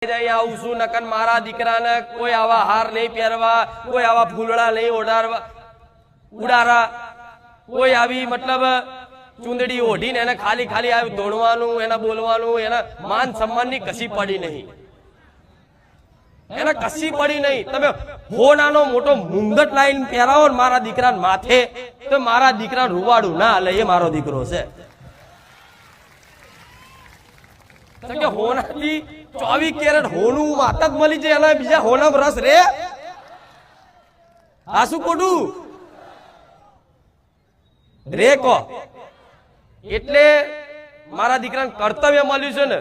આવું છું નકન મારા દીકરાને કોઈ આવા હાર નહીં પહેરવા, કોઈ આવા ફૂલડા નહીં ઉડારા, કોઈ આવી મતલબ ચુંદડી ઓઢીને એને ખાલી ખાલી આવી દોડવાનું, એને બોલવાનું, એના માન સન્માનની કશી પડી નહીં, એને કશી પડી નહીં. તમે હોનાનો મોટો મુંગટ લાઈન પહેરાવો ને મારા દીકરાને માથે, તો મારા દીકરાને રૂવાડું ના હાલે, એ મારો દીકરો છે. હોનાથી 24 કેરેટ હોનું વાત જ મળી જાય, એના બીજા હોના રસ રે આ શું ખોટું રે કો. એટલે મારા દીકરાને કર્તવ્ય મળ્યું છે ને,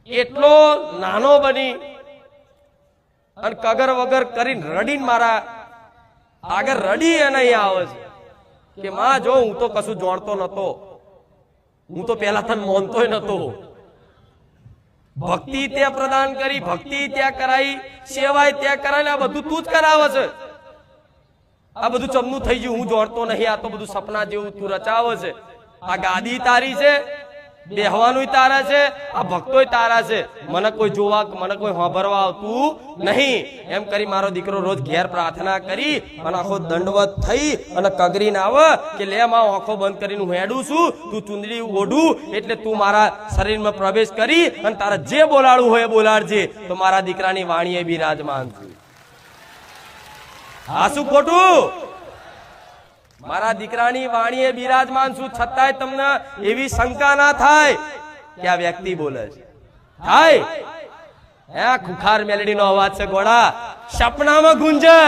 એટલો નાનો બની અને કગર વગર કરીને રડીને મારા આગળ રડી અને અહીંયા આવે છે કે માં જો હું તો કશું જોડતો નતો, હું તો પેલા તને માનતોય નતો. ભક્તિ ત્યાં પ્રદાન કરી, ભક્તિ ત્યાં કરાઈ, સેવાય ત્યાં કરાય, આ બધું તું જ કરાવે છે. આ બધું ચમનું થઈ ગયું, હું જોડતો નહીં, આ તો બધું સપના જેવું તું રચાવે છે. આ ગાદી તારી છે, બેહવાનું તારા છે, આ ભક્તોય તારા છે, મને કોઈ જોવા, મને કોઈ સાંભળવા આવતું નહીં. એમ કરી મારો દીકરો રોજ ઘેર પ્રાર્થના કરી અને આખો દંડવત થઈ અને કગરીને આવે કે લે માં આંખો બંધ કરીને હું હેડું છું, તું ચુંદડી ઓઢું એટલે તું મારા શરીરમાં પ્રવેશ કરી અને તારા જે બોલાડવું હોય એ બોલાડજે, તો મારા દીકરાની વાણીએ બિરાજમાન છું. આ શું ખોટું? મારા દીકરાની વાણીએ બિરાજમાન છું, છતાંય તમને એવી શંકા ના થાય કે આ વ્યક્તિ બોલે છે. થાય હે ખુખાર મેલડી નો અવાજ છે ગોળા, સપનામાં ગુંજે,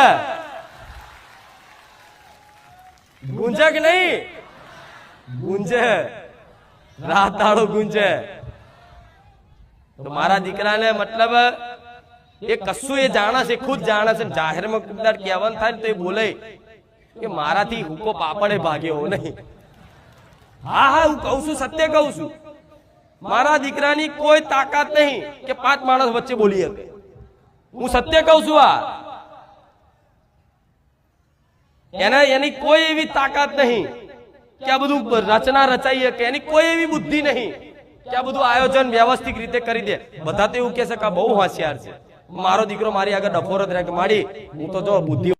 ગુંજે કે નહીં ગુંજે, રાત દાડો ગુંજે. તો મારા દીકરાને મતલબ એ કશું એ જાણે છે, ખુદ જાણે છે. જાહેરમાં કુદાર કહેવાનું થાય તો એ બોલે કે મારાથી હુકો પાપડે ભાગ્યો નહીં. હા હા હું કહું છું, સત્ય કહું છું. મારા દીકરાની કોઈ તાકાત નહીં કે 5 માણસ વચ્ચે બોલી શકે. હું સત્ય કહું છું. એની કોઈ એવી તાકાત નહીં કે આ બધું રચના રચાઈ શકે, એની કોઈ એવી બુદ્ધિ નહીં કે આ બધું આયોજન વ્યવસ્થિત રીતે કરી દે. બધા તો એવું કહે છે કે બહુ હોશિયાર છે. મારો દીકરો મારી આગળ ડફોર જ રહે કે માડી હું તો જો બુદ્ધિ